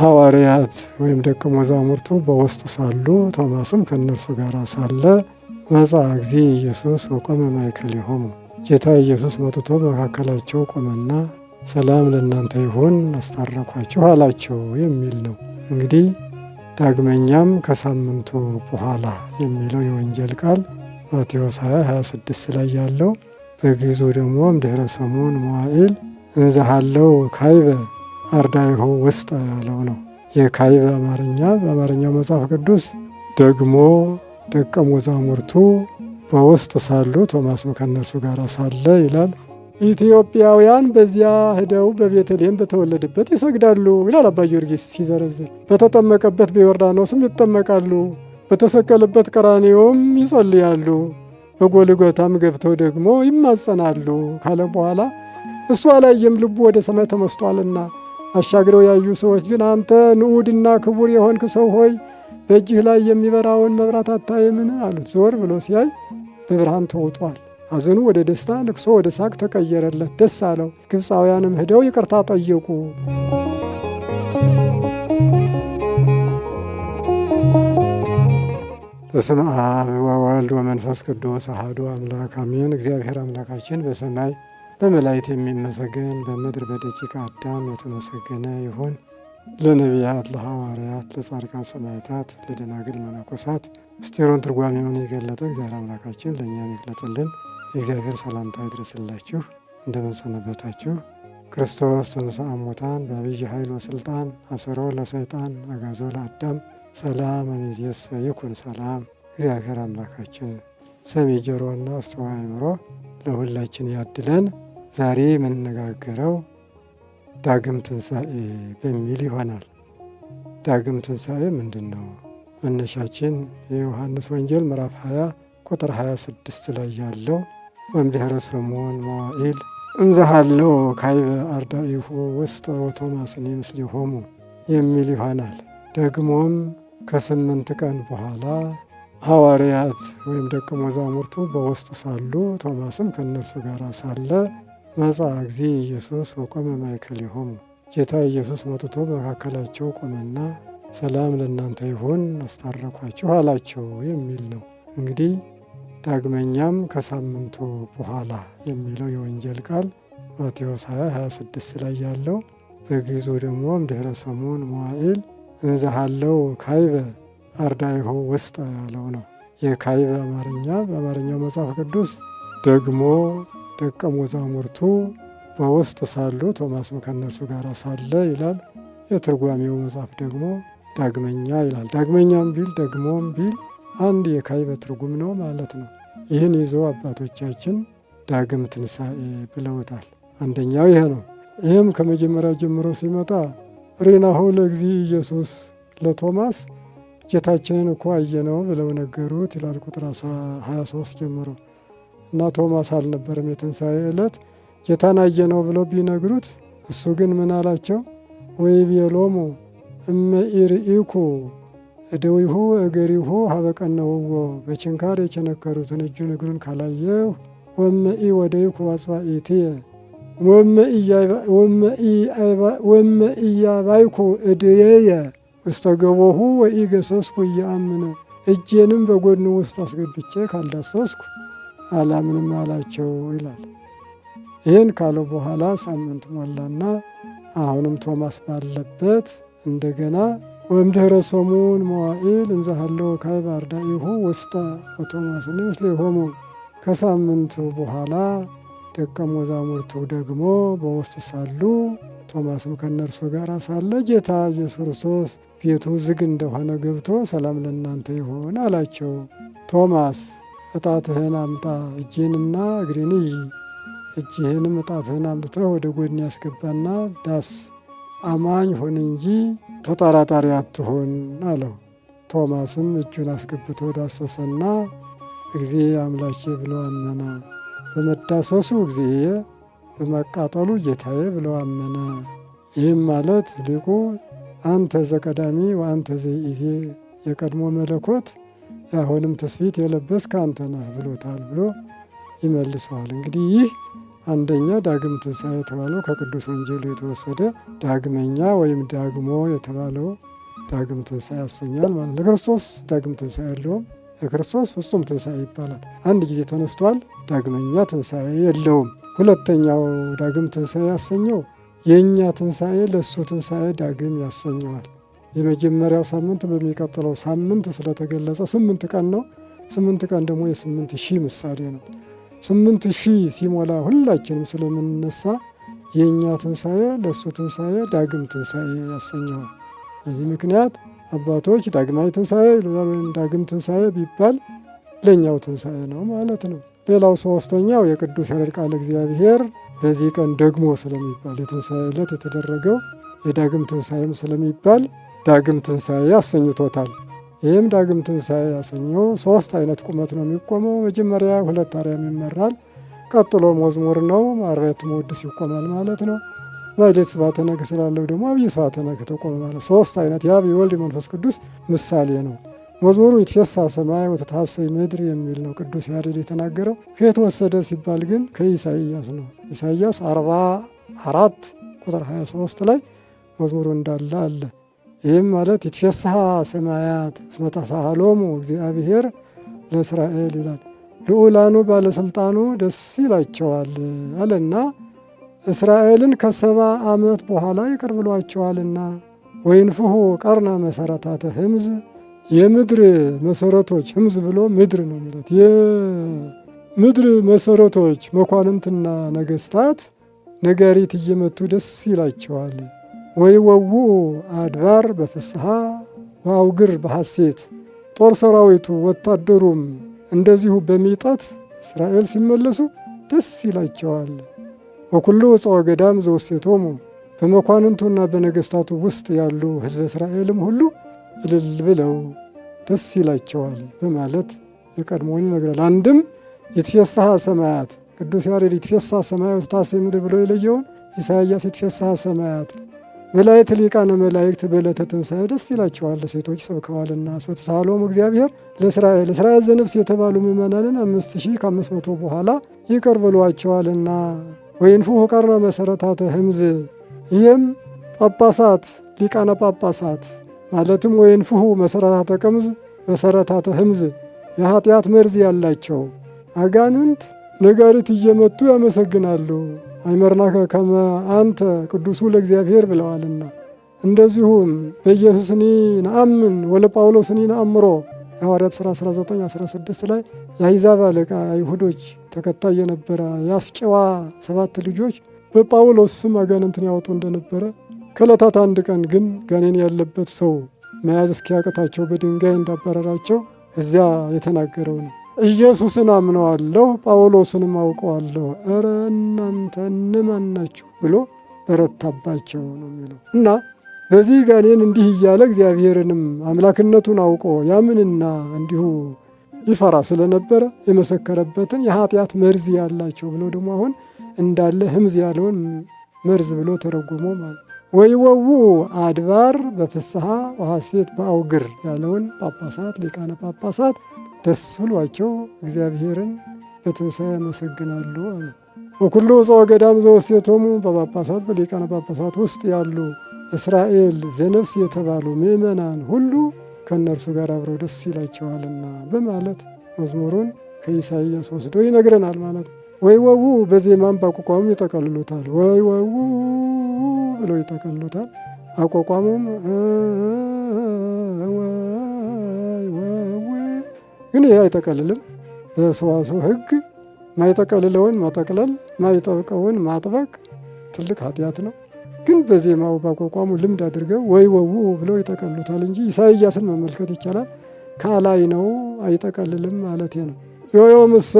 ሐዋርያት ወይም ደቀ መዛሙርቱ በውስጥ ሳሉ ቶማስም ከእነርሱ ጋር ሳለ መጽአ እግዚእ ኢየሱስ ወቆመ ማእከሌሆሙ ጌታ ኢየሱስ መጥቶ በመካከላቸው ቆመና ሰላም ለእናንተ ይሁን አስታረኳችሁ አላቸው የሚል ነው። እንግዲህ ዳግመኛም ከሳምንቱ በኋላ የሚለው የወንጌል ቃል ማቴዎስ 20:26 ላይ ያለው በግዕዙ ደግሞ እምድኅረ ሰሙን መዋዕል እንዘሃለው ካይበ አርዳኢሁ ውስጠ ያለው ነው። የካይበ አማርኛ በአማርኛው መጽሐፍ ቅዱስ ደግሞ ደቀ መዛሙርቱ በውስጥ ሳሉ ቶማስም ከእነርሱ ጋር ሳለ ይላል። ኢትዮጵያውያን በዚያ ሂደው በቤተልሔም በተወለደበት ይሰግዳሉ ይላል አባ ጊዮርጊስ ሲዘረዝር። በተጠመቀበት በዮርዳኖስም ይጠመቃሉ፣ በተሰቀለበት ቀራንዮም ይጸልያሉ፣ በጎልጎታም ገብተው ደግሞ ይማጸናሉ ካለ በኋላ እሱ አላየም፣ ልቡ ወደ ሰማይ ተመስጧልና። አሻግረው ያዩ ሰዎች ግን አንተ ንዑድና ክቡር የሆንክ ሰው ሆይ በእጅህ ላይ የሚበራውን መብራት አታይምን አሉት። ዞር ብሎ ሲያይ በብርሃን ተውጧል። ሐዘኑ ወደ ደስታ፣ ልቅሶ ወደ ሳቅ ተቀየረለት። ደስ አለው። ግብፃውያንም ሂደው ይቅርታ ጠየቁ። በስመ አብ ወወልድ ወመንፈስ ቅዱስ አሐዱ አምላክ አሜን። እግዚአብሔር አምላካችን በሰማይ በመላእክት የሚመሰገን በምድር በደቂቀ አዳም የተመሰገነ ይሁን። ለነቢያት፣ ለሐዋርያት፣ ለጻድቃን ሰማዕታት፣ ለደናግል መነኮሳት ምስጢሩን ትርጓሜውን የገለጠ እግዚአብሔር አምላካችን ለእኛም ይግለጥልን። የእግዚአብሔር ሰላምታ ይድረስላችሁ። እንደምን ሰነበታችሁ? ክርስቶስ ተንሥአ እሙታን በዐቢይ ኃይል ወሥልጣን አሰሮ ለሰይጣን አግዓዞ ለአዳም ሰላም እምይእዜሰ ይኩን ሰላም። እግዚአብሔር አምላካችን ሰሚ ጆሮና አስተዋይ አእምሮ ለሁላችን ያድለን። ዛሬ የምንነጋገረው ዳግም ትንሣኤ በሚል ይሆናል። ዳግም ትንሣኤ ምንድን ነው? መነሻችን የዮሐንስ ወንጌል ምዕራፍ 20 ቁጥር 26 ላይ ያለው ወእምድኅረ ሰሙን መዋዕል እንዘሃለው ካይበ አርዳኢሁ ውስጠ ወቶማስኒ ምስሌሆሙ የሚል ይሆናል። ደግሞም ከ8 ቀን በኋላ ሐዋርያት ወይም ደቀ መዛሙርቱ በውስጥ ሳሉ ቶማስም ከእነርሱ ጋር ሳለ መጽአ እግዚእ ኢየሱስ ወቆመ ማእከሌሆሙ ጌታ ኢየሱስ መጥቶ በመካከላቸው ቆመና ሰላም ለእናንተ ይሁን አስታረኳችሁ አላቸው የሚል ነው። እንግዲህ ዳግመኛም ከሳምንቱ በኋላ የሚለው የወንጌል ቃል ማቴዎስ 20:26 ላይ ያለው በግዕዙ ደግሞ እምድኅረ ሰሙን መዋዕል እንዘሃለው ካይበ አርዳኢሁ ውስጠ ያለው ነው። የካይበ አማርኛ በአማርኛው መጽሐፍ ቅዱስ ደግሞ ደቀ መዛሙርቱ በውስጥ ሳሉ ቶማስም ከእነርሱ ጋር ሳለ ይላል። የትርጓሜው መጽሐፍ ደግሞ ዳግመኛ ይላል። ዳግመኛም ቢል ደግሞም ቢል አንድ የካይበ ትርጉም ነው ማለት ነው። ይህን ይዘው አባቶቻችን ዳግም ትንሣኤ ብለውታል። አንደኛው ይሄ ነው። ይህም ከመጀመሪያ ጀምሮ ሲመጣ ሬናሁ ለእግዚእ ኢየሱስ ለቶማስ ጌታችንን እኮ አየነው ብለው ነገሩት ይላል ቁጥር 23 ጀምሮ እና ቶማስ አልነበረም የትንሣኤ ዕለት ጌታን አየነው ብለው ቢነግሩት እሱ ግን ምን አላቸው? ወይቤሎሙ እመ ኢርኢኩ እደዊሁ እገሪሁ ሀበቀነውዎ በችንካር የቸነከሩትን እጁን እግሩን ካላየሁ ወመኢ ወደይኩ አጽባኢትየ ወመኢያባይኩ እድየየ ውስተ ገቦሁ ወኢገሰስኩ እያአምነ እጄንም በጎኑ ውስጥ አስገብቼ ካልዳሰስኩ አላምንም አላቸው ይላል። ይህን ካለው በኋላ ሳምንት ሞላና አሁንም ቶማስ ባለበት እንደገና ወእምድኅረ ሰሙን መዋዕል እንዘሃለው ካይበ አርዳኢሁ ውስጠ ወቶማስኒ ምስሌሆሙ ከሳምንቱ በኋላ ደቀ መዛሙርቱ ደግሞ በውስጥ ሳሉ ቶማስም ከእነርሱ ጋር ሳለ ጌታ ኢየሱስ ክርስቶስ ቤቱ ዝግ እንደሆነ ገብቶ ሰላም ለእናንተ ይሁን አላቸው። ቶማስ እጣትህን አምጣ፣ እጄንና እግሬን እይ፣ እጅህንም እጣትህን አምጥተህ ወደ ጎን ያስገባና ዳስ፣ አማኝ ሁን እንጂ ተጠራጣሪ አትሁን አለው። ቶማስም እጁን አስገብቶ ዳሰሰና እግዚእ አምላኬ ብሎ አመነ። በመዳሰሱ እግዚእ በመቃጠሉ ጌታዬ ብሎ አመነ። ይህም ማለት ሊቁ አንተ ዘቀዳሚ ወአንተ ዘኢዜ የቀድሞ መለኮት የአሁንም ትስብእት የለበስክ አንተ ነህ ብሎታል ብሎ ይመልሰዋል። እንግዲህ ይህ አንደኛ ዳግም ትንሣኤ የተባለው ከቅዱስ ወንጌሉ የተወሰደ ዳግመኛ ወይም ዳግሞ የተባለው ዳግም ትንሣኤ ያሰኛል ማለት ነው። ለክርስቶስ ዳግም ትንሣኤ የለውም። የክርስቶስ ፍጹም ትንሣኤ ይባላል። አንድ ጊዜ ተነስቷል፣ ዳግመኛ ትንሣኤ የለውም። ሁለተኛው ዳግም ትንሣኤ ያሰኘው የእኛ ትንሣኤ ለእሱ ትንሣኤ ዳግም ያሰኘዋል። የመጀመሪያው ሳምንት በሚቀጥለው ሳምንት ስለተገለጸ 8 ቀን ነው። 8 ቀን ደግሞ የ8,000 ምሳሌ ነው። 8,000 ሲሞላ ሁላችንም ስለምንነሳ የእኛ ትንሣኤ ለእሱ ትንሣኤ ዳግም ትንሣኤ ያሰኘዋል። በዚህ ምክንያት አባቶች ዳግማዊ ትንሣኤ ወይም ዳግም ትንሣኤ ቢባል ለእኛው ትንሣኤ ነው ማለት ነው። ሌላው ሶስተኛው የቅዱስ ያሬድ ቃለ እግዚአብሔር በዚህ ቀን ደግሞ ስለሚባል የትንሣኤ ዕለት የተደረገው የዳግም ትንሣኤም ስለሚባል ዳግም ትንሣኤ አሰኝቶታል። ይህም ዳግም ትንሣኤ ያሰኘው 3 አይነት ቁመት ነው የሚቆመው። መጀመሪያ 2 አርያም ይመራል። ቀጥሎ መዝሙር ነው፣ አርባዕቱ መወድስ ይቆማል ማለት ነው። ማኅሌተ ስብሐተ ነግህ ስላለው ደግሞ አብይ ስብሐተ ነግህ ተቆመ ማለት 3 አይነት የአብ የወልድ የመንፈስ ቅዱስ ምሳሌ ነው። መዝሙሩ ይትፌሳህ ሰማይ ወተትሐሰይ ምድር የሚል ነው ቅዱስ ያሬድ የተናገረው። ከየት ወሰደ ሲባል ግን ከኢሳይያስ ነው። ኢሳይያስ 44 ቁጥር 23 ላይ መዝሙሩ እንዳለ አለ። ይህም ማለት ይትፌሳህ ሰማያት እስመ ተሳሃሎሙ እግዚአብሔር ለእስራኤል ይላል። ልዑላኑ ባለሥልጣኑ ደስ ይላቸዋል አለና እስራኤልን ከ70 ዓመት በኋላ ይቅር ብሏቸዋልና። ወይንፍሑ ቀርነ መሰረታተ ህምዝ የምድር መሰረቶች ህምዝ ብሎ ምድር ነው የሚለት የምድር መሰረቶች መኳንንትና ነገስታት ነጋሪት እየመቱ ደስ ይላቸዋል። ወይወውኡ አድባር በፍስሐ ወአውግር በሐሴት ጦር ሰራዊቱ ወታደሩም እንደዚሁ በሚጠት እስራኤል ሲመለሱ ደስ ይላቸዋል። ወኩሉ ዕፀ ገዳም ዘውስቴቶሙ በመኳንንቱና በነገስታቱ ውስጥ ያሉ ህዝበ እስራኤልም ሁሉ እልል ብለው ደስ ይላቸዋል በማለት የቀድሞውን ይነግራል። አንድም ይትፌሳህ ሰማያት ቅዱስ ያሬድ ይትፌሳህ ሰማያት ወተትሐሰይ ምድር ብሎ የለየውን ኢሳይያስ ይትፌሳህ ሰማያት መላእክት ሊቃነ መላእክት በዕለተ ትንሣኤ ደስ ይላቸዋል ለሴቶች ሰብከዋልና። እስመ ተሳሃሎሙ እግዚአብሔር ለእስራኤል እስራኤል ዘነፍስ የተባሉ ምእመናንን 5,500 በኋላ ይቅር ብሏቸዋልና። ወይንፍሑ ቀርነ መሰረታተ ህምዝ ይህም ጳጳሳት ሊቃነ ጳጳሳት ማለትም ወይንፍሑ መሰረታተ ቅምዝ መሰረታተ ህምዝ የኃጢአት መርዝ ያላቸው አጋንንት ነጋሪት እየመቱ ያመሰግናሉ። አይመርናከ ከመ አንተ ቅዱሱ ለእግዚአብሔር ብለዋልና። እንደዚሁም በኢየሱስኒ ነአምን ወለጳውሎስኒ ነአምሮ የሐዋርያት ሥራ 19:16 ላይ የአሕዛብ አለቃ አይሁዶች ተከታይ የነበረ የአስቄዋ 7 ልጆች በጳውሎስ ስም አጋንንትን ያወጡ እንደነበረ ከዕለታት አንድ ቀን ግን ጋኔን ያለበት ሰው መያዝ እስኪያቅታቸው በድንጋይ እንዳባረራቸው እዚያ የተናገረው ነው። ኢየሱስን አምነዋለሁ ጳውሎስንም አውቀዋለሁ፣ እረ እናንተ እነማን ናችሁ ብሎ በረታባቸው ነው የሚለው እና በዚህ ጋኔን እንዲህ እያለ እግዚአብሔርንም አምላክነቱን አውቆ ያምንና እንዲሁ ይፈራ ስለነበረ የመሰከረበትን የኃጢአት መርዝ ያላቸው ብሎ ደግሞ አሁን እንዳለ ህምዝ ያለውን መርዝ ብሎ ተረጉሞ ማለት ወይወውኡ አድባር በፍስሐ ወሐሴት በአውግር ያለውን ጳጳሳት ሊቃነ ጳጳሳት ደስ ብሏቸው እግዚአብሔርን በትንሣኤ ያመሰግናሉ አለ። ወኩሉ ዕፀ ገዳም ዘውስቴቶሙ በጳጳሳት በሊቃነ ጳጳሳት ውስጥ ያሉ እስራኤል ዘነፍስ የተባሉ ምእመናን ሁሉ ከእነርሱ ጋር አብረው ደስ ይላቸዋልና በማለት መዝሙሩን ከኢሳይያስ ወስዶ ይነግረናል ማለት ነው። ወይወውኡ በዜማም በአቋቋሙም ይጠቀልሉታል። ወይወውኡ ብለው ይጠቀልሉታል። አቋቋሙም ግን ይህ አይጠቀልልም። በሰዋስው ሕግ ማይጠቀልለውን ማጠቅለል ማይጠብቀውን ማጥበቅ ትልቅ ኃጢአት ነው። ግን በዜማው ባቋቋሙ ልምድ አድርገው ወይወውኡ ብለው ይጠቀልሉታል እንጂ ኢሳይያስን መመልከት ይቻላል። ካላይ ነው አይጠቀልልም ማለት ነው። ዮዮምሰ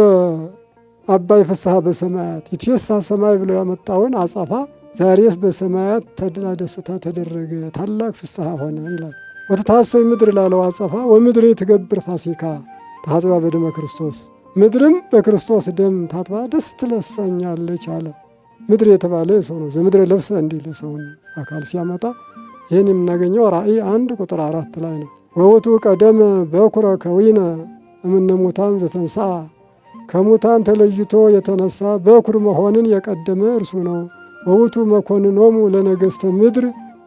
አባይ ፍስሐ በሰማያት ይትፌሳህ ሰማይ ብሎ ያመጣውን አጸፋ ዛሬስ በሰማያት ተድላ ደስታ ተደረገ ታላቅ ፍስሐ ሆነ ይላል። ወተትሐሰይ ምድር ላለው አጸፋ ወምድር ትገብር ፋሲካ ታጥባ በደመ ክርስቶስ ምድርም በክርስቶስ ደም ታጥባ ደስ ትለሳኛለች አለ። ምድር የተባለ ሰው ነው። ዘምድረ ለብሰ እንዲል ሰውን አካል ሲያመጣ ይህን የምናገኘው ራእይ 1 ቁጥር 4 ላይ ነው። ወውቱ ቀደመ በኩረ ከዊነ እምነ ሙታን ዘተንሥአ ከሙታን ተለይቶ የተነሳ በኩር መሆንን የቀደመ እርሱ ነው። ወውቱ መኮንኖሙ ለነገሥተ ምድር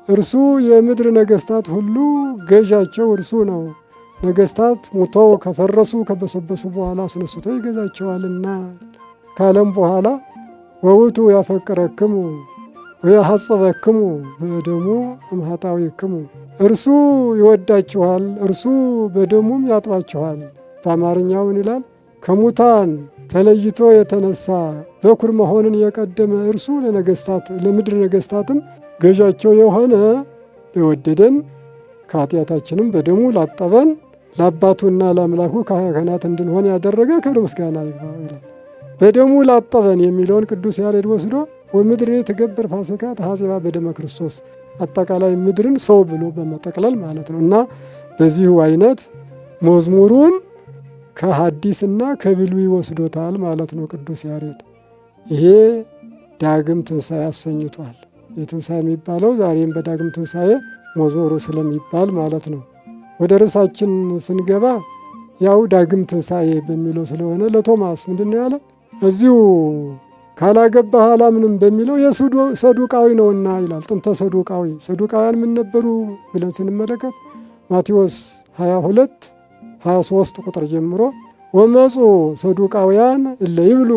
እርሱ የምድር ነገሥታት ሁሉ ገዣቸው እርሱ ነው። ነገሥታት ሙተው ከፈረሱ ከበሰበሱ በኋላ አስነስቶ ይገዛቸዋልና ካለም በኋላ ወውቱ ያፈቅረክሙ ወያሐጽበክሙ በደሙ እምኃጣውኢክሙ እርሱ ይወዳችኋል፣ እርሱ በደሙም ያጥባችኋል። በአማርኛው ምን ይላል? ከሙታን ተለይቶ የተነሳ በኩር መሆንን የቀደመ እርሱ ለነገሥታት ለምድር ነገሥታትም ገዣቸው የሆነ የወደደን ከኃጢአታችንም በደሙ ላጠበን ለአባቱና ለአምላኩ ካህናት እንድንሆን ያደረገ ክብር ምስጋና ይግባው ይላል። በደሙ ላጠበን የሚለውን ቅዱስ ያሬድ ወስዶ ወምድር ትገብር ፋሲካ ተሐጽባ በደመ ክርስቶስ አጠቃላይ ምድርን ሰው ብሎ በመጠቅለል ማለት ነው። እና በዚሁ አይነት መዝሙሩን ከሐዲስና ከብሉይ ወስዶታል ማለት ነው ቅዱስ ያሬድ። ይሄ ዳግም ትንሣኤ አሰኝቷል። የትንሣኤ የሚባለው ዛሬም በዳግም ትንሣኤ መዝሙሩ ስለሚባል ማለት ነው። ወደ ርዕሳችን ስንገባ ያው ዳግም ትንሣኤ በሚለው ስለሆነ ለቶማስ ምንድን ነው ያለ? እዚሁ ካላገባህ አላምንም በሚለው የሰዱቃዊ ነውና ይላል። ጥንተ ሰዱቃዊ ሰዱቃውያን ምን ነበሩ ብለን ስንመለከት ማቴዎስ 22 23 ቁጥር ጀምሮ ወመፁ ሰዱቃውያን እለ ይብሉ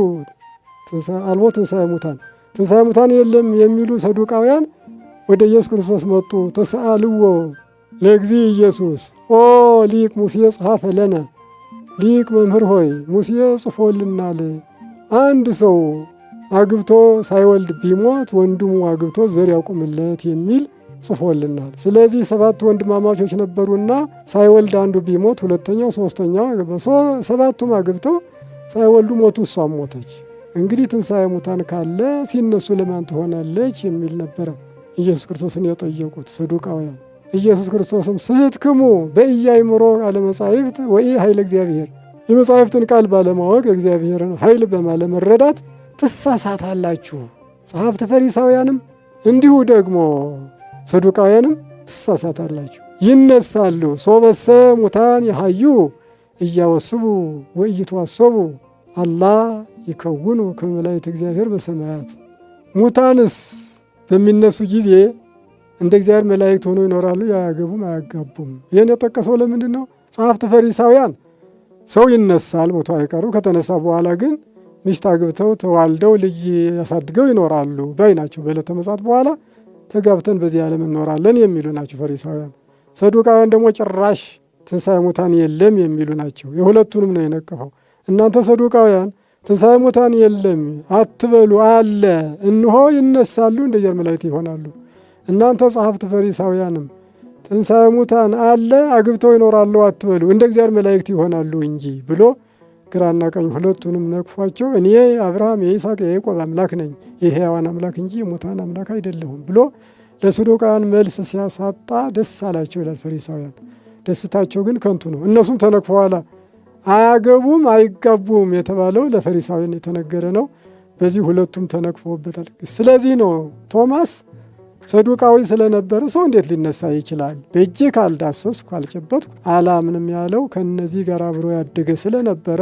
አልቦ ትንሣኤ ሙታን ትንሣኤ ሙታን የለም የሚሉ ሰዱቃውያን ወደ ኢየሱስ ክርስቶስ መጡ። ተሰአልዎ ለእግዚ ኢየሱስ ኦ ሊቅ ሙሴ ጸሐፈ ለነ ሊቅ መምህር ሆይ ሙሴ ጽፎልናል፣ አንድ ሰው አግብቶ ሳይወልድ ቢሞት ወንድሙ አግብቶ ዘር ያቁምለት የሚል ጽፎልናል። ስለዚህ 7 ወንድማማቾች ነበሩና ሳይወልድ አንዱ ቢሞት ሁለተኛው ሶስተኛው ሰባቱም አግብተው ሳይወልዱ ሞቱ፣ እሷም ሞተች። እንግዲህ ትንሣኤ ሙታን ካለ ሲነሱ ለማን ትሆናለች የሚል ነበረ ኢየሱስ ክርስቶስን የጠየቁት ሰዱቃውያን። ኢየሱስ ክርስቶስም ስሕትክሙ በኢያእምሮ ቃለ መጻሕፍት ወኢኃይለ እግዚአብሔር፣ የመጻሕፍትን ቃል ባለማወቅ እግዚአብሔርን ኃይል ባለመረዳት ትሳሳታላችሁ። ጸሐፍት ፈሪሳውያንም እንዲሁ ደግሞ ሰዱቃውያንም ትሳሳታላችሁ። ይነሳሉ ሶበሰ ሙታን የሐዩ እያወስቡ ወኢይትዋሰቡ አላ ይከውኑ ከመ መላእክተ እግዚአብሔር በሰማያት። ሙታንስ በሚነሱ ጊዜ እንደ እግዚአብሔር መላእክት ሆነው ይኖራሉ፣ አያገቡም፣ አያጋቡም። ይህን የጠቀሰው ለምንድን ነው? ጸሐፍት ፈሪሳውያን ሰው ይነሳል ሞቶ አይቀሩ፣ ከተነሳ በኋላ ግን ሚስት አግብተው ተዋልደው ልጅ ያሳድገው ይኖራሉ ባይ ናቸው። በዕለተ ምጽአት በኋላ ተጋብተን በዚህ ዓለም እንኖራለን የሚሉ ናቸው ፈሪሳውያን። ሰዱቃውያን ደግሞ ጭራሽ ትንሣኤ ሙታን የለም የሚሉ ናቸው። የሁለቱንም ነው የነቀፈው። እናንተ ሰዱቃውያን ትንሣኤ ሙታን የለም አትበሉ፣ አለ፣ እንሆ ይነሳሉ፣ እንደ እግዚአብሔር መላእክት ይሆናሉ። እናንተ ጸሐፍት ፈሪሳውያንም ትንሣኤ ሙታን አለ፣ አግብተው ይኖራሉ አትበሉ፣ እንደ እግዚአብሔር መላእክት ይሆናሉ እንጂ ብሎ ግራና ቀኝ ሁለቱንም ነቅፏቸው እኔ አብርሃም የይስሐቅ የያዕቆብ አምላክ ነኝ የሕያዋን አምላክ እንጂ የሙታን አምላክ አይደለሁም ብሎ ለሰዱቃውያን መልስ ሲያሳጣ ደስ አላቸው ይላል ፈሪሳውያን። ደስታቸው ግን ከንቱ ነው። እነሱም ተነቅፈዋላ። አያገቡም አይጋቡም የተባለው ለፈሪሳውያን የተነገረ ነው። በዚህ ሁለቱም ተነቅፎበታል። ስለዚህ ነው ቶማስ ሰዱቃዊ ስለነበረ ሰው እንዴት ሊነሳ ይችላል? በእጄ ካልዳሰስኩ ካልጨበጥኩ አላምንም ያለው ከነዚህ ጋር አብሮ ያደገ ስለነበረ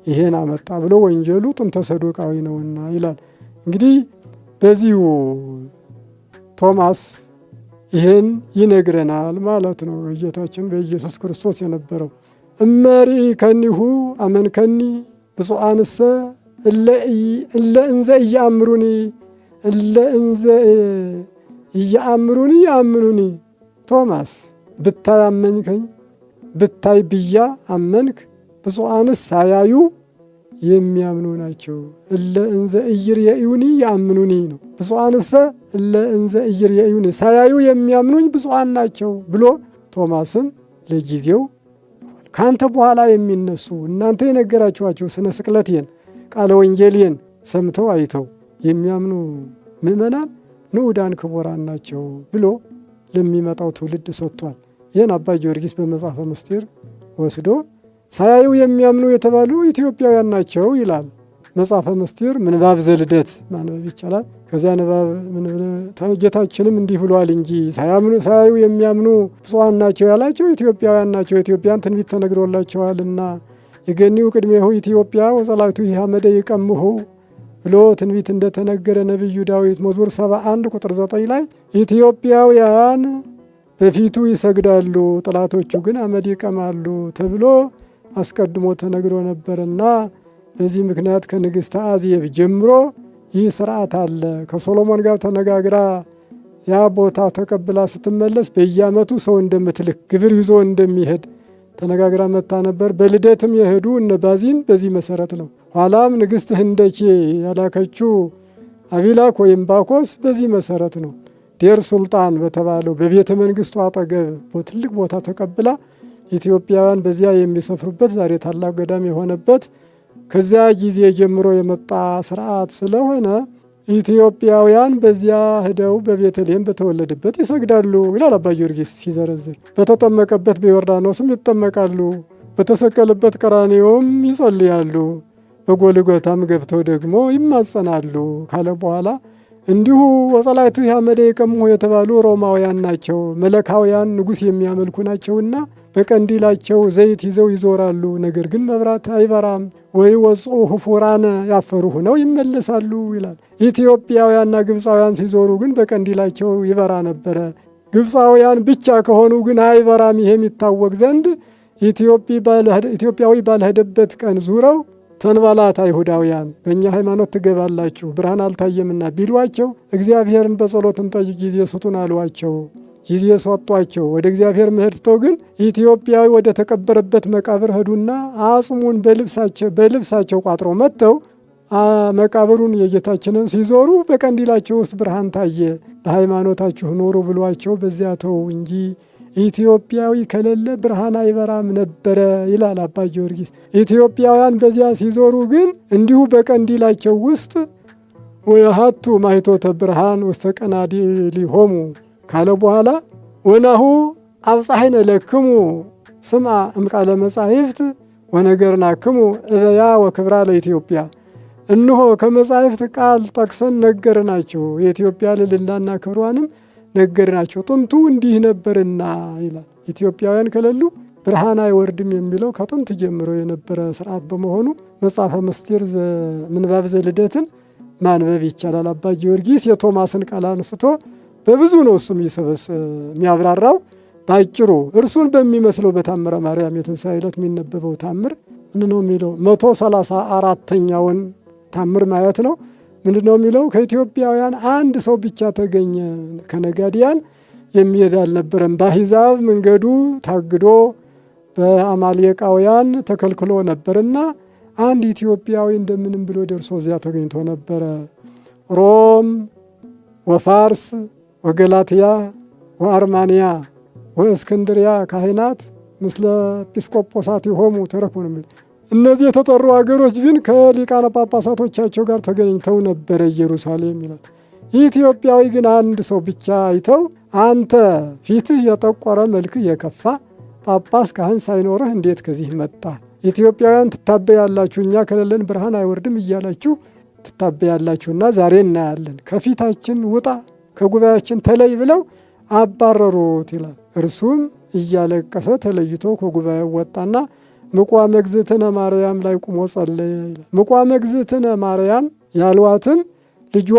ይሄን አመጣ ብሎ ወንጀሉ ጥንተ ሰዱቃዊ ነውና ይላል። እንግዲህ በዚሁ ቶማስ ይሄን ይነግረናል ማለት ነው። በጌታችን በኢየሱስ ክርስቶስ የነበረው እመሪ ከኒሁ አመንከኒ ብፁዓንሰ እለ እንዘ እያምሩኒ እለ እንዘ እያምሩኒ ያምኑኒ። ቶማስ ብታይ አመንከኝ፣ ብታይ ብያ አመንክ፣ ብፁዓንስ ሳያዩ የሚያምኑ ናቸው። እለ እንዘ ኢይርኤዩኒ ያምኑኒ ነው። ብፁዓንሰ እለ እንዘ ኢይርኤዩኒ ሳያዩ የሚያምኑኝ ብፁዓን ናቸው ብሎ ቶማስን ለጊዜው ካንተ በኋላ የሚነሱ እናንተ የነገራችኋቸው ስነ ስቅለቴን ቃለ ወንጌሌን ሰምተው አይተው የሚያምኑ ምእመናን ንዑዳን ክቡራን ናቸው ብሎ ለሚመጣው ትውልድ ሰጥቷል። ይህን አባ ጊዮርጊስ በመጽሐፈ ምስጢር ወስዶ ሳያዩ የሚያምኑ የተባሉ ኢትዮጵያውያን ናቸው ይላል። መጽሐፈ ምስጢር ምንባብ ዘልደት ማንበብ ይቻላል። ከዚያ ንባብ ጌታችንም እንዲህ ብሏል እንጂ ሳያዩ የሚያምኑ ብፁዓን ናቸው ያላቸው ኢትዮጵያውያን ናቸው። ኢትዮጵያን ትንቢት ተነግሮላቸዋልና ይገኒው ቅድሜሁ ኢትዮጵያ ወጸላቱ ሐመደ ይቀምሁ ብሎ ትንቢት እንደተነገረ ነቢዩ ዳዊት መዝሙር 71 ቁጥር 9 ላይ ኢትዮጵያውያን በፊቱ ይሰግዳሉ፣ ጠላቶቹ ግን አመድ ይቀማሉ ተብሎ አስቀድሞ ተነግሮ ነበርና በዚህ ምክንያት ከንግሥተ አዜብ ጀምሮ ይህ ስርዓት አለ። ከሶሎሞን ጋር ተነጋግራ ያ ቦታ ተቀብላ ስትመለስ በየዓመቱ ሰው እንደምትልክ ግብር ይዞ እንደሚሄድ ተነጋግራ መታ ነበር። በልደትም የሄዱ እነ ባዚን በዚህ መሰረት ነው። ኋላም ንግሥት ህንደኬ ያላከችው አቢላክ ወይም ባኮስ በዚህ መሰረት ነው። ዴር ሱልጣን በተባለው በቤተ መንግስቱ አጠገብ ትልቅ ቦታ ተቀብላ ኢትዮጵያውያን በዚያ የሚሰፍሩበት ዛሬ ታላቅ ገዳም የሆነበት ከዚያ ጊዜ ጀምሮ የመጣ ስርዓት ስለሆነ ኢትዮጵያውያን በዚያ ሄደው በቤተልሔም በተወለደበት ይሰግዳሉ ይላል አባ ጊዮርጊስ ሲዘረዝር። በተጠመቀበት በዮርዳኖስም ይጠመቃሉ፣ በተሰቀለበት ቀራንዮም ይጸልያሉ፣ በጎልጎታም ገብተው ደግሞ ይማጸናሉ ካለ በኋላ እንዲሁ ወጸላይቱ ሐመደ ይቀምሁ የተባሉ ሮማውያን ናቸው። መለካውያን ንጉሥ የሚያመልኩ ናቸውና በቀንዲላቸው ዘይት ይዘው ይዞራሉ። ነገር ግን መብራት አይበራም። ወይ ወጽኡ ህፉራነ ያፈሩ ሆነው ይመለሳሉ ይላል። ኢትዮጵያውያንና ግብፃውያን ሲዞሩ ግን በቀንዲላቸው ይበራ ነበረ። ግብፃውያን ብቻ ከሆኑ ግን አይበራም። ይሄ የሚታወቅ ዘንድ ኢትዮጵያዊ ባልሄደበት ቀን ዙረው ተንባላት አይሁዳውያን በእኛ ሃይማኖት ትገባላችሁ ብርሃን አልታየምና ቢሏቸው እግዚአብሔርን በጸሎት እንጠይቅ ጊዜ ስጡን አሏቸው። ጊዜ ሰጧቸው። ወደ እግዚአብሔር መሄድተው ግን ኢትዮጵያዊ ወደ ተቀበረበት መቃብር ሄዱና አጽሙን በልብሳቸው ቋጥረው መጥተው መቃብሩን የጌታችንን ሲዞሩ በቀንዲላቸው ውስጥ ብርሃን ታየ። በሃይማኖታችሁ ኖሩ ብሏቸው በዚያ ተው እንጂ ኢትዮጵያዊ ከሌለ ብርሃን አይበራም ነበረ ይላል አባ ጊዮርጊስ። ኢትዮጵያውያን በዚያ ሲዞሩ ግን እንዲሁ በቀንዲላቸው ውስጥ ወየሀቱ ማኅቶተ ብርሃን ውስተ ቀናዲሊሆሙ ካለ በኋላ ወናሁ አብጻሕነ ለክሙ ስምዐ እምቃለ መጻሕፍት ወነገርናክሙ እበያ ወክብራ ለኢትዮጵያ። እነሆ ከመጻሕፍት ቃል ጠቅሰን ነገርናችሁ፣ የኢትዮጵያ ልዕልናና ክብሯንም ነገርናቸው፣ ጥንቱ እንዲህ ነበርና ይላል። ኢትዮጵያውያን ከሌሉ ብርሃን አይወርድም የሚለው ከጥንት ጀምሮ የነበረ ስርዓት በመሆኑ መጽሐፈ ምስጢር ምንባብ ዘልደትን ማንበብ ይቻላል። አባ ጊዮርጊስ የቶማስን ቃል አንስቶ በብዙ ነው እሱም የሚያብራራው። ባጭሩ እርሱን በሚመስለው በታምረ ማርያም የትንሣኤ ዕለት የሚነበበው ታምር ምን ነው የሚለው? 134ኛውን ታምር ማየት ነው። ምንድን ነው የሚለው? ከኢትዮጵያውያን አንድ ሰው ብቻ ተገኘ። ከነጋዲያን የሚሄድ አልነበረም። በአሕዛብ መንገዱ ታግዶ በአማሌቃውያን ተከልክሎ ነበርና አንድ ኢትዮጵያዊ እንደምንም ብሎ ደርሶ እዚያ ተገኝቶ ነበረ። ሮም ወፋርስ ወገላትያ ወአርማንያ ወእስክንድሪያ ካህናት ምስለ ኤጲስቆጶሳት ይሆሙ ተረፉ ነው የሚል። እነዚህ የተጠሩ አገሮች ግን ከሊቃነ ጳጳሳቶቻቸው ጋር ተገኝተው ነበረ ኢየሩሳሌም ይላል። ኢትዮጵያዊ ግን አንድ ሰው ብቻ አይተው አንተ ፊትህ የጠቆረ መልክህ የከፋ ጳጳስ ካህን ሳይኖርህ እንዴት ከዚህ መጣ? ኢትዮጵያውያን ትታበያላችሁ፣ እኛ ከሌለን ብርሃን አይወርድም እያላችሁ ትታበያላችሁና ዛሬ እናያለን። ከፊታችን ውጣ፣ ከጉባኤያችን ተለይ ብለው አባረሩት ይላል። እርሱም እያለቀሰ ተለይቶ ከጉባኤው ወጣና ምቋመ እግዝእትነ ማርያም ላይ ቁሞ ጸለየ ይላል። ምቋመ እግዝእትነ ማርያም ያልዋትን ልጇ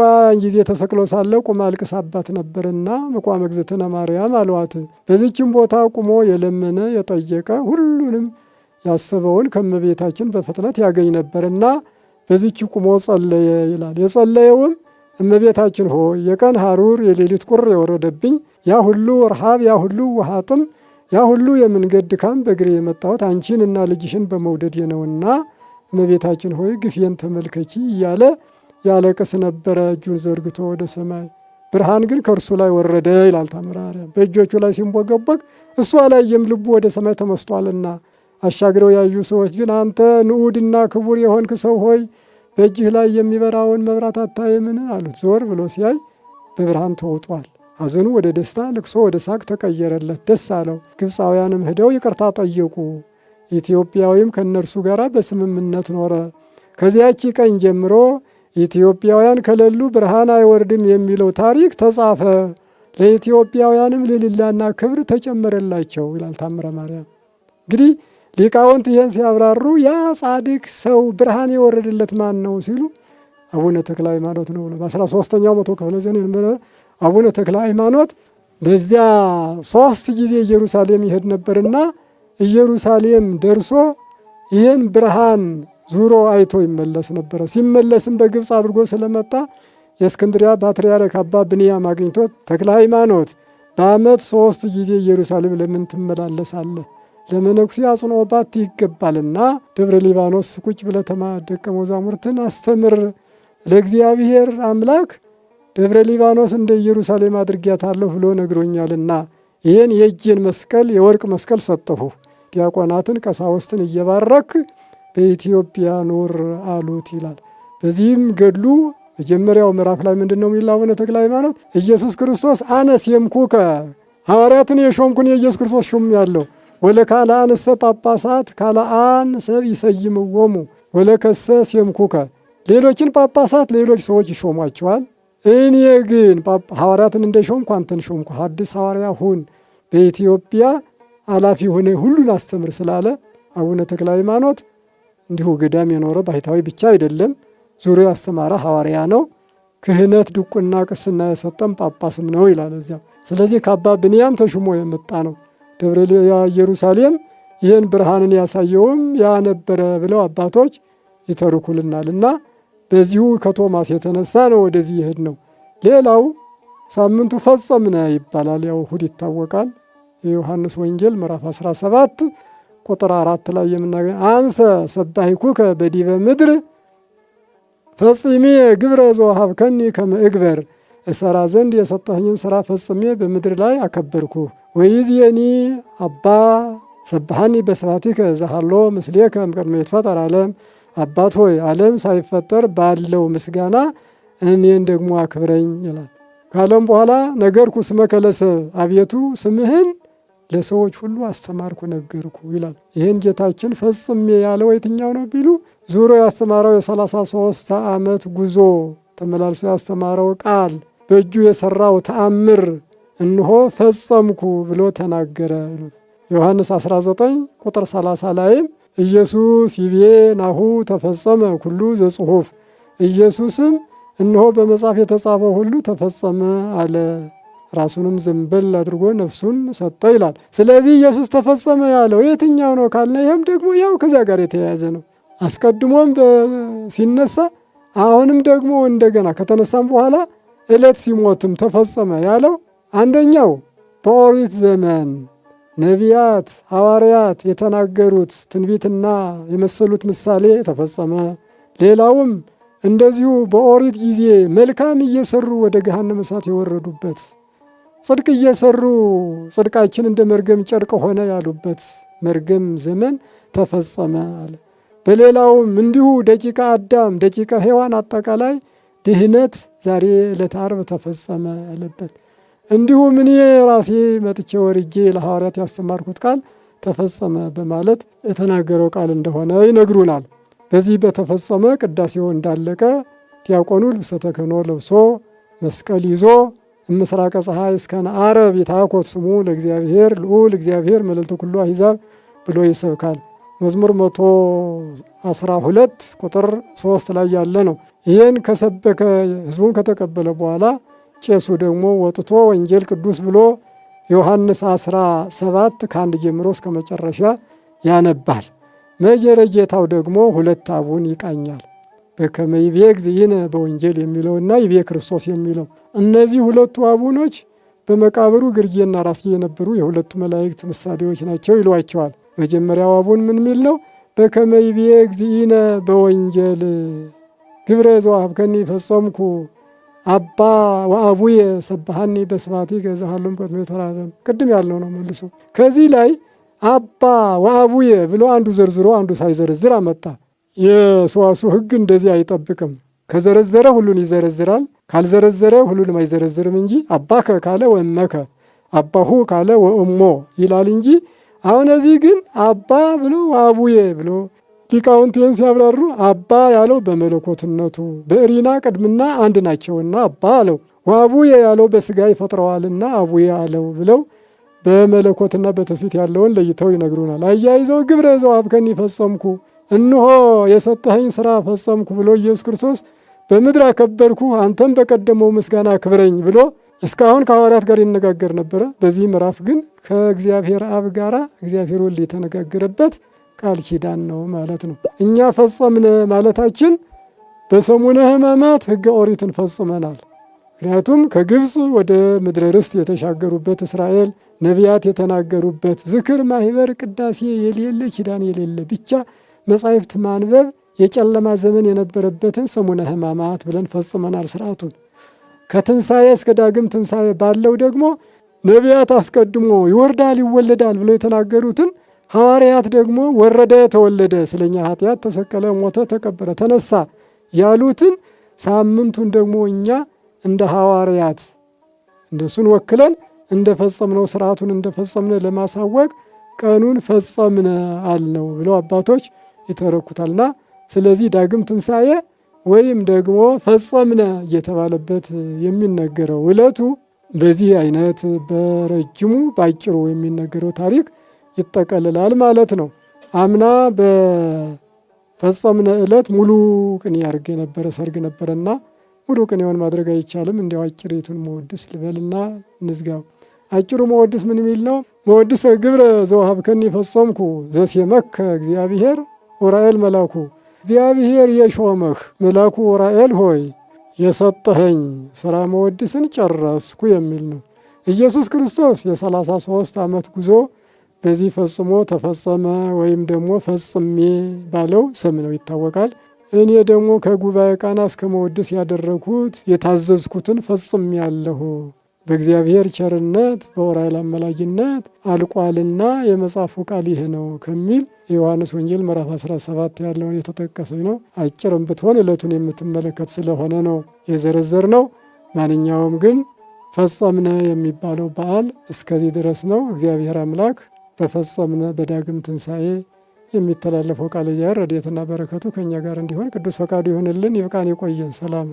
ጊዜ ተሰቅሎ ሳለ ቁማ አልቅሳባት ነበርና ምቋመ እግዝእትነ ማርያም አልዋት። በዚችም ቦታ ቁሞ የለመነ የጠየቀ ሁሉንም ያሰበውን ከእመቤታችን በፍጥነት ያገኝ ነበርና በዚች ቁሞ ጸለየ ይላል። የጸለየውም እመቤታችን ሆይ የቀን ሐሩር የሌሊት ቁር የወረደብኝ ያ ሁሉ ረሃብ ያ ሁሉ ውሃጥም ያ ሁሉ የመንገድ ድካም በእግሬ የመጣሁት አንቺን እና ልጅሽን በመውደድ ነውና እመቤታችን ሆይ ግፌን ተመልከቺ እያለ ያለቅስ ነበረ እጁን ዘርግቶ ወደ ሰማይ። ብርሃን ግን ከእርሱ ላይ ወረደ ይላል ታምረ ማርያም። በእጆቹ ላይ ሲንቦገቦግ እሷ ላይም ልቡ ወደ ሰማይ ተመስጧልና። አሻግረው ያዩ ሰዎች ግን አንተ ንዑድና ክቡር የሆንክ ሰው ሆይ በእጅህ ላይ የሚበራውን መብራት አታየምን አሉት። ዞር ብሎ ሲያይ በብርሃን ተውጧል። ሐዘኑ ወደ ደስታ፣ ልቅሶ ወደ ሳቅ ተቀየረለት። ደስ አለው። ግብፃውያንም ሄደው ይቅርታ ጠየቁ። ኢትዮጵያዊም ከእነርሱ ጋር በስምምነት ኖረ። ከዚያች ቀን ጀምሮ ኢትዮጵያውያን ከሌሉ ብርሃን አይወርድም የሚለው ታሪክ ተጻፈ። ለኢትዮጵያውያንም ልዕልናና ክብር ተጨመረላቸው ይላል ታምረ ማርያም። እንግዲህ ሊቃውንት ይህን ሲያብራሩ ያ ጻድቅ ሰው ብርሃን የወረደለት ማን ነው ሲሉ አቡነ ተክለ ሃይማኖት ነው። በ13ኛው መቶ ክፍለ ዘመን አቡነ ተክለ ሃይማኖት በዚያ 3 ጊዜ ኢየሩሳሌም ይሄድ ነበርና ኢየሩሳሌም ደርሶ ይህን ብርሃን ዙሮ አይቶ ይመለስ ነበረ። ሲመለስም በግብፅ አድርጎ ስለመጣ የእስክንድሪያ ፓትርያርክ አባ ብንያም አግኝቶት ተክለ ሃይማኖት በዓመት 3 ጊዜ ኢየሩሳሌም ለምን ትመላለሳለህ? ለመነኩሴ አጽንዖ ባት ይገባልና ደብረ ሊባኖስ ቁጭ ብለህ ደቀ መዛሙርትን አስተምር። ለእግዚአብሔር አምላክ ደብረ ሊባኖስ እንደ ኢየሩሳሌም አድርጊያታለሁ ብሎ ነግሮኛልና ይህን የእጄን መስቀል የወርቅ መስቀል ሰጠሁ። ዲያቆናትን ቀሳውስትን እየባረክ በኢትዮጵያ ኑር አሉት ይላል። በዚህም ገድሉ መጀመሪያው ምዕራፍ ላይ ምንድን ነው የሚለው አቡነ ተክለ ሃይማኖት? ኢየሱስ ክርስቶስ አነ ሴምኩከ ሐዋርያትን የሾምኩን የኢየሱስ ክርስቶስ ሹም ያለው ወለካልአንሰ ጳጳሳት ካልአን ሰብ ይሰይምዎሙ ወለከሰ ሴምኩከ። ሌሎችን ጳጳሳት ሌሎች ሰዎች ይሾሟቸዋል። እኔ ግን ሐዋርያትን እንደ ሾምኩ አንተን ሾምኩ። ሐዲስ ሐዋርያ ሁን፣ በኢትዮጵያ አላፊ ሆነ ሁሉን አስተምር ስላለ አቡነ ተክለ ሃይማኖት እንዲሁ ገዳም የኖረ ባሕታዊ ብቻ አይደለም፣ ዙሪያ ያስተማረ ሐዋርያ ነው። ክህነት፣ ድቁና፣ ቅስና የሰጠም ጳጳስም ነው ይላል እዚያው። ስለዚህ ከአባ ብንያም ተሹሞ የመጣ ነው። ደብረ ኢየሩሳሌም ይህን ብርሃንን ያሳየውም ያ ነበረ ብለው አባቶች ይተርኩልናል። እና በዚሁ ከቶማስ የተነሳ ነው ወደዚህ ይሄድ ነው። ሌላው ሳምንቱ ፈጸምነ ይባላል። ያው እሑድ ይታወቃል። የዮሐንስ ወንጌል ምዕራፍ 17 ቁጥር 4 ላይ የምናገኝ አንሰ ሰባሂኩከ በዲበ ምድር ፈጽሜ ግብረ ዘወሀብከኒ ከመ እግበር፣ እሰራ ዘንድ የሰጠኸኝን ስራ ፈጽሜ በምድር ላይ አከበርኩ። ወይእዜኒ አባ ሰብሐኒ በስብሐቲከ ዘሃሎ ምስሌከ እምቅድመ ይትፈጠር ዓለም። አባት ሆይ ዓለም ሳይፈጠር ባለው ምስጋና እኔን ደግሞ አክብረኝ ይላል። ካለም በኋላ ነገርኩ ስመከ ለሰብእ፣ አቤቱ ስምህን ለሰዎች ሁሉ አስተማርኩ ነገርኩ ይላል። ይህን ጌታችን ፈጽሜ ያለው የትኛው ነው ቢሉ ዙሮ ያስተማረው የ33 ዓመት ጉዞ ተመላልሶ ያስተማረው ቃል በእጁ የሰራው ተአምር እንሆ ፈጸምኩ ብሎ ተናገረ። ዮሐንስ 19 ቁጥር 30 ላይም ኢየሱስ ይቤ ናሁ ተፈጸመ ኩሉ ዘጽሑፍ፣ ኢየሱስም እነሆ በመጽሐፍ የተጻፈው ሁሉ ተፈጸመ አለ። ራሱንም ዘንበል አድርጎ ነፍሱን ሰጠ ይላል። ስለዚህ ኢየሱስ ተፈጸመ ያለው የትኛው ነው ካልነ ይህም ደግሞ ያው ከዚያ ጋር የተያያዘ ነው። አስቀድሞም ሲነሳ አሁንም ደግሞ እንደገና ከተነሳም በኋላ ዕለት ሲሞትም ተፈጸመ ያለው አንደኛው በኦሪት ዘመን ነቢያት ሐዋርያት የተናገሩት ትንቢትና የመሰሉት ምሳሌ ተፈጸመ። ሌላውም እንደዚሁ በኦሪት ጊዜ መልካም እየሰሩ ወደ ገሃነመ እሳት የወረዱበት፣ ጽድቅ እየሰሩ ጽድቃችን እንደ መርገም ጨርቅ ሆነ ያሉበት መርገም ዘመን ተፈጸመ አለ። በሌላውም እንዲሁ ደቂቀ አዳም ደቂቀ ሔዋን አጠቃላይ ድህነት ዛሬ ዕለተ ዓርብ ተፈጸመ ያለበት፣ እንዲሁም እኔ ራሴ መጥቼ ወርጄ ለሐዋርያት ያስተማርኩት ቃል ተፈጸመ በማለት የተናገረው ቃል እንደሆነ ይነግሩናል። በዚህ በተፈጸመ ቅዳሴው እንዳለቀ ዲያቆኑ ልብሰ ተክህኖ ለብሶ መስቀል ይዞ እምስራቀ ፀሐይ እስከ ዓረብ ይትሐኮት ስሙ ለእግዚአብሔር ልዑል እግዚአብሔር መልዕልተ ኩሉ አሕዛብ ብሎ ይሰብካል። መዝሙር 112 ቁጥር 3 ላይ ያለ ነው። ይህን ከሰበከ ሕዝቡን ከተቀበለ በኋላ ቄሱ ደግሞ ወጥቶ ወንጌል ቅዱስ ብሎ ዮሐንስ 17 ከ1 ጀምሮ እስከ መጨረሻ ያነባል። መጀረ ጌታው ደግሞ 2 አቡን ይቃኛል። በከመ ይቤ እግዚእነ በወንጌል የሚለውና ይቤ ክርስቶስ የሚለው እነዚህ 2 አቡኖች በመቃብሩ ግርጌና ራስጌ የነበሩ የሁለቱ መላእክት ምሳሌዎች ናቸው ይሏቸዋል። መጀመሪያው አቡን ምን ሚል ነው? በከመ ይቤ እግዚእነ በወንጌል ግብረ ዘወሀብከኒ ፈጸምኩ አባ ወአቡየ ሰብሐኒ በስብሐቲከ ዘሃሎ እምቅድመ ይትፈጠር ዓለም። ቅድም ያልነው ነው መልሶ። ከዚህ ላይ አባ ወአቡየ ብሎ አንዱ ዘርዝሮ አንዱ ሳይዘረዝር አመጣ። የሰዋስው ሕግ እንደዚህ አይጠብቅም። ከዘረዘረ ሁሉን ይዘረዝራል፣ ካልዘረዘረ ሁሉንም አይዘረዝርም እንጂ አባከ ካለ ወእመከ፣ አባሁ ካለ ወእሞ ይላል እንጂ አሁን እዚህ ግን አባ ብሎ አቡዬ ብሎ ሊቃውንትን ሲያብራሩ አባ ያለው በመለኮትነቱ በእሪና ቅድምና አንድ ናቸውና አባ አለው። ወአቡዬ ያለው በስጋ ይፈጥረዋልና አቡዬ አለው ብለው በመለኮትና በትስብእት ያለውን ለይተው ይነግሩናል። አያይዘው ግብረ ዘወሀብከኒ ፈጸምኩ፣ እንሆ የሰጠኸኝ ስራ ፈጸምኩ ብሎ ኢየሱስ ክርስቶስ በምድር አከበርኩ፣ አንተም በቀደመው ምስጋና አክብረኝ ብሎ እስካሁን ከሐዋርያት ጋር ይነጋገር ነበረ። በዚህ ምዕራፍ ግን ከእግዚአብሔር አብ ጋራ እግዚአብሔር ወልድ የተነጋገረበት ቃል ኪዳን ነው ማለት ነው። እኛ ፈጸምነ ማለታችን በሰሙነ ሕማማት ሕገ ኦሪትን ፈጽመናል። ምክንያቱም ከግብፅ ወደ ምድረ ርስት የተሻገሩበት እስራኤል ነቢያት የተናገሩበት ዝክር፣ ማህበር፣ ቅዳሴ የሌለ ኪዳን የሌለ ብቻ መጻሕፍት ማንበብ የጨለማ ዘመን የነበረበትን ሰሙነ ሕማማት ብለን ፈጽመናል ስርዓቱን። ከትንሣኤ እስከ ዳግም ትንሣኤ ባለው ደግሞ ነቢያት አስቀድሞ ይወርዳል ይወለዳል ብለው የተናገሩትን ሐዋርያት ደግሞ ወረደ ተወለደ፣ ስለኛ ኃጢአት ተሰቀለ፣ ሞተ፣ ተቀበረ፣ ተነሳ ያሉትን ሳምንቱን ደግሞ እኛ እንደ ሐዋርያት እንደሱን ወክለን እንደፈጸምነው ስርዓቱን እንደፈጸምነ ለማሳወቅ ቀኑን ፈጸምነ አልነው ብለው አባቶች ይተረኩታልና ስለዚህ ዳግም ትንሣኤ ወይም ደግሞ ፈጸምነ እየተባለበት የሚነገረው ዕለቱ በዚህ አይነት በረጅሙ ባጭሩ የሚነገረው ታሪክ ይጠቀልላል ማለት ነው። አምና በፈጸምነ ዕለት ሙሉ ቅኔ ያርግ የነበረ ሰርግ ነበረና ሙሉ ቅኔውን ማድረግ አይቻልም። እንዲያው አጭሪቱን መወድስ ልበልና እንዝጋው። አጭሩ መወድስ ምን የሚል ነው? መወድስ ግብረ ዘወሀብከኒ ፈጸምኩ ዘሴመከ እግዚአብሔር ዑራኤል መላኩ። እግዚአብሔር የሾመህ መላኩ ዑራኤል ሆይ የሰጠኸኝ ስራ መወድስን ጨረስኩ የሚል ነው። ኢየሱስ ክርስቶስ የ33 ዓመት ጉዞ በዚህ ፈጽሞ ተፈጸመ ወይም ደግሞ ፈጽሜ ባለው ስም ነው ይታወቃል። እኔ ደግሞ ከጉባኤ ቃና እስከ መወድስ ያደረግሁት የታዘዝኩትን ፈጽሜያለሁ በእግዚአብሔር ቸርነት በዑራኤል አማላጅነት አልቋልና የመጽሐፉ ቃል ይህ ነው ከሚል የዮሐንስ ወንጌል ምዕራፍ 17 ያለውን የተጠቀሰ ነው። አጭርም ብትሆን ዕለቱን የምትመለከት ስለሆነ ነው የዘረዘር ነው። ማንኛውም ግን ፈጸምነ የሚባለው በዓል እስከዚህ ድረስ ነው። እግዚአብሔር አምላክ በፈጸምነ በዳግም ትንሣኤ የሚተላለፈው ቃል ረድኤትና በረከቱ ከእኛ ጋር እንዲሆን ቅዱስ ፈቃዱ ይሆንልን። ይብቃን፣ ይቆየን። ሰላም